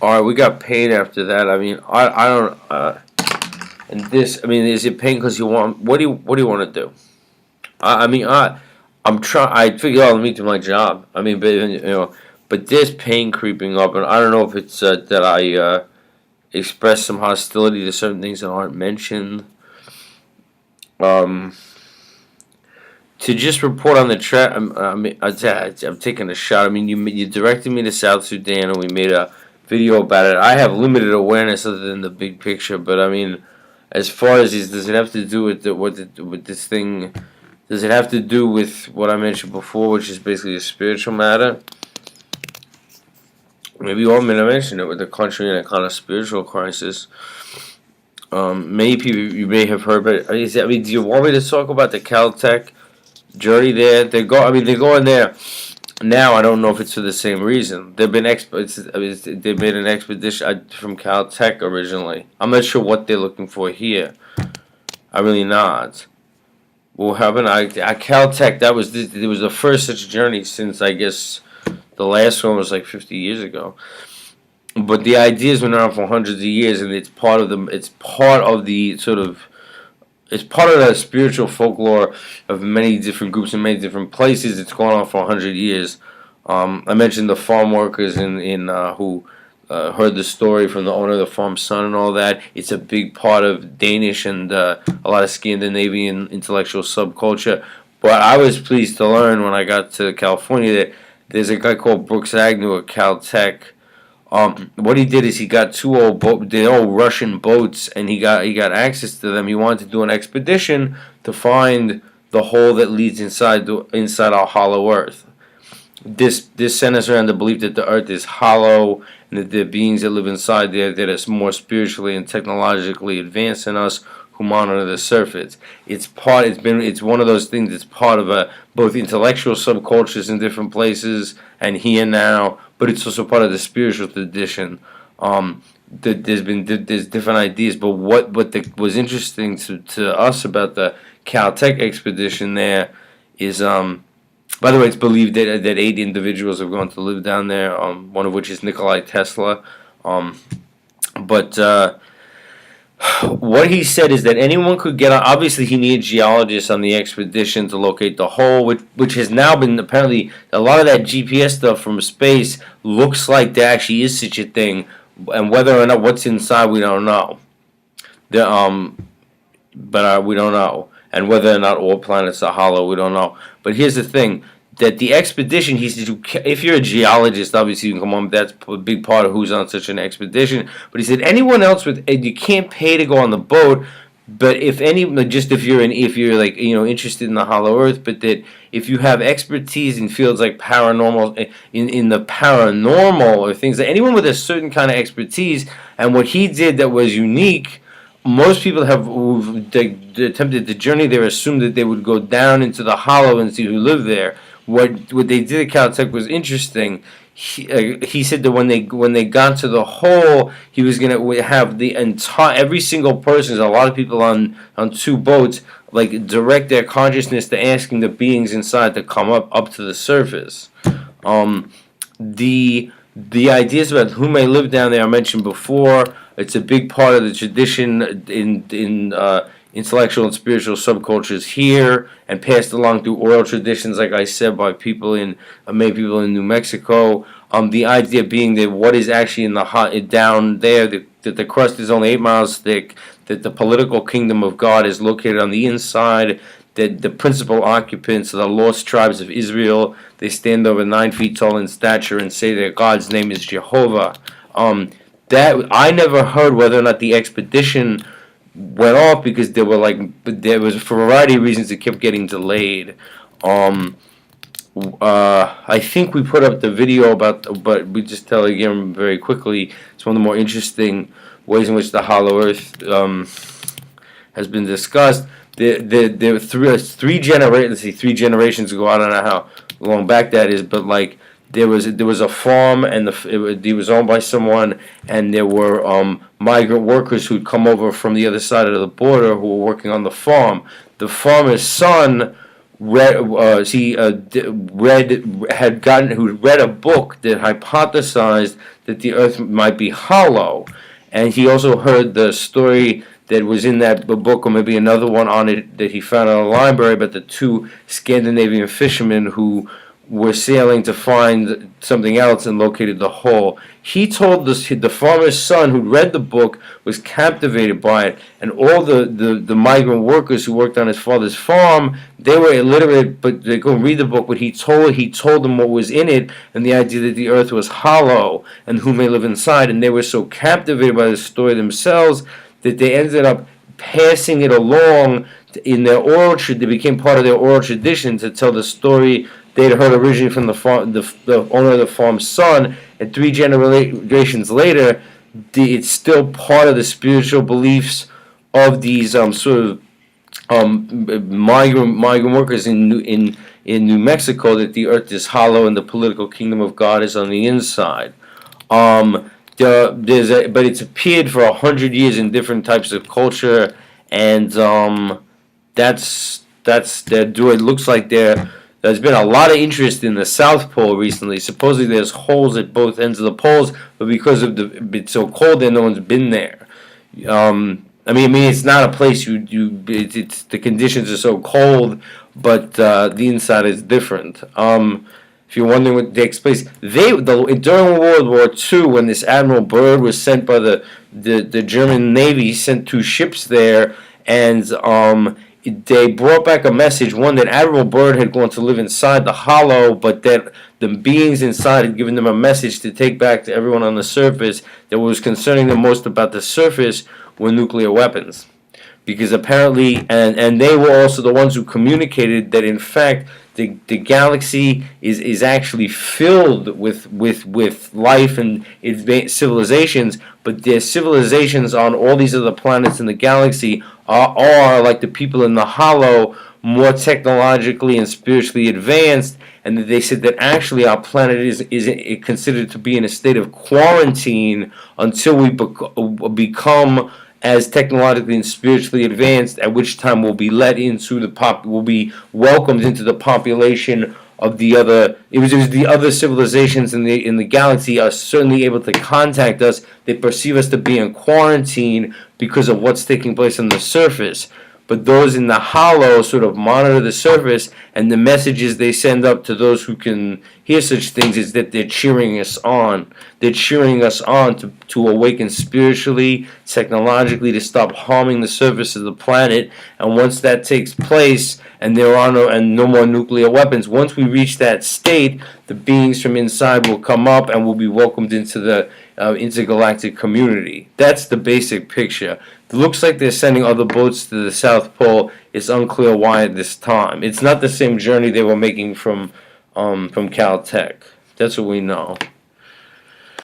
All right, we got paid after that. I mean, I don't. And this, I mean, is it paying because you want? What do you want to do? I mean, I'm trying. I figure, let me do my job. I mean, but there's pain creeping up, and I don't know if it's that I express some hostility to certain things that aren't mentioned. Um, to just report on the track, I'm taking a shot. I mean, you directed me to South Sudan, and we made a video about it. I have limited awareness other than the big picture, but I mean, as far as does it have to do with with this thing? Does it have to do with what I mentioned before, which is basically a spiritual matter? Maybe you want me to mention it with the country in a kind of spiritual crisis. Many people you may have heard, but I mean, do you want me to talk about the Caltech journey there? They go. I mean, they go in there now. I don't know if it's for the same reason. They've been they made an expedition from Caltech originally. I'm not sure what they're looking for here. I'm really not. Well, happened? Caltech. It was the first such journey since I guess the last one was like 50 years ago. But the idea's been around for hundreds of years, and it's part of the. It's part of the sort of. It's part of the spiritual folklore of many different groups in many different places. It's gone on for 100 years. I mentioned the farm workers in who heard the story from the owner of the farm's son and all that. It's a big part of Danish and a lot of Scandinavian intellectual subculture. But I was pleased to learn when I got to California that there's a guy called Brooks Agnew at Caltech. What he did is he got two old Russian boats, and he got access to them. He wanted to do an expedition to find the hole that leads inside our hollow Earth. This centers around the belief that the Earth is hollow, and that there are beings that live inside there that are more spiritually and technologically advanced than us, who monitor the surface. It's one of those things that's part of both intellectual subcultures in different places and here now, but it's also part of the spiritual tradition. There's different ideas, but what was interesting to us about the Caltech expedition there is, by the way, it's believed that 8 individuals have gone to live down there. One of which is Nikolai Tesla. What he said is that anyone could get on. Obviously, he needed geologists on the expedition to locate the hole, which has now been apparently a lot of that GPS stuff from space looks like there actually is such a thing, and whether or not what's inside we don't know. We don't know, and whether or not all planets are hollow we don't know. But here's the thing. That the expedition, he said, if you're a geologist, obviously you can come on. That's a big part of who's on such an expedition. But he said anyone else you can't pay to go on the boat. But if you're like interested in the hollow Earth, but that if you have expertise in fields like paranormal, in the paranormal or things, that anyone with a certain kind of expertise, and what he did that was unique. Most people who've attempted the journey there assumed that they would go down into the hollow and see who lived there. What they did at Caltech was interesting. He said that when they got to the hole, he was going to have every single person. There's a lot of people on 2 boats, like direct their consciousness to asking the beings inside to come up to the surface. The ideas about who may live down there I mentioned before. It's a big part of the tradition in intellectual and spiritual subcultures here, and passed along through oral traditions, like I said, by many people in New Mexico. The idea being that what is actually down there, that the crust is only 8 miles thick, that the political kingdom of God is located on the inside, that the principal occupants are the lost tribes of Israel. They stand over 9 feet tall in stature and say that God's name is Jehovah. That I never heard whether or not the expedition went off, because there was for a variety of reasons it kept getting delayed. I think we put up the video but we just tell it again very quickly. It's one of the more interesting ways in which the hollow Earth has been discussed. There were three generations ago. I don't know how long back that is, but like there was a farm, and it was owned by someone, and there were migrant workers who'd come over from the other side of the border who were working on the farm. The farmer's son who read a book that hypothesized that the Earth might be hollow, and he also heard the story that was in that book, or maybe another one on it that he found in a library, about the two Scandinavian fishermen who were sailing to find something else and located the hole. He told this, the farmer's son who read the book was captivated by it, and all the migrant workers who worked on his father's farm, they were illiterate, but they go read the book. But he told them what was in it, and the idea that the earth was hollow and who may live inside, and they were so captivated by the story themselves that they ended up passing it along in their oral tradition. They became part of their oral tradition to tell the story they'd heard originally from the owner of the farm's son, and 3 generations later, it's still part of the spiritual beliefs of these sort of migrant workers in New Mexico, that the earth is hollow and the political kingdom of God is on the inside. But it's appeared for 100 years in different types of culture, and it looks like there's been a lot of interest in the South Pole recently. Supposedly there's holes at both ends of the poles, but because of it's so cold there, no one's been there. I mean, it's not a place it's the conditions are so cold, but the inside is different. If you're wondering what takes place, during World War II, when this Admiral Byrd was sent by the German Navy, he sent 2 ships there, and they brought back a message, one, that Admiral Byrd had gone to live inside the hollow, but that the beings inside had given them a message to take back to everyone on the surface. That what was concerning them most about the surface were nuclear weapons. Because apparently, and they were also the ones who communicated that in fact the galaxy is actually filled with life and advanced civilizations, but their civilizations on all these other planets in the galaxy are like the people in the hollow, more technologically and spiritually advanced, and that they said that actually our planet is considered to be in a state of quarantine until we become as technologically and spiritually advanced, at which time we'll be let into we'll be welcomed into the population of the other. It was the other civilizations in the galaxy are certainly able to contact us. They perceive us to be in quarantine because of what's taking place on the surface. But those in the hollow sort of monitor the surface, and the messages they send up to those who can hear such things is that they're cheering us on. They're cheering us on to awaken spiritually, technologically, to stop harming the surface of the planet. And once that takes place, and there are no more nuclear weapons, once we reach that state, the beings from inside will come up and will be welcomed into the intergalactic community. That's the basic picture. It looks like they're sending other boats to the South Pole. It's unclear why at this time. It's not the same journey they were making from Caltech. That's what we know.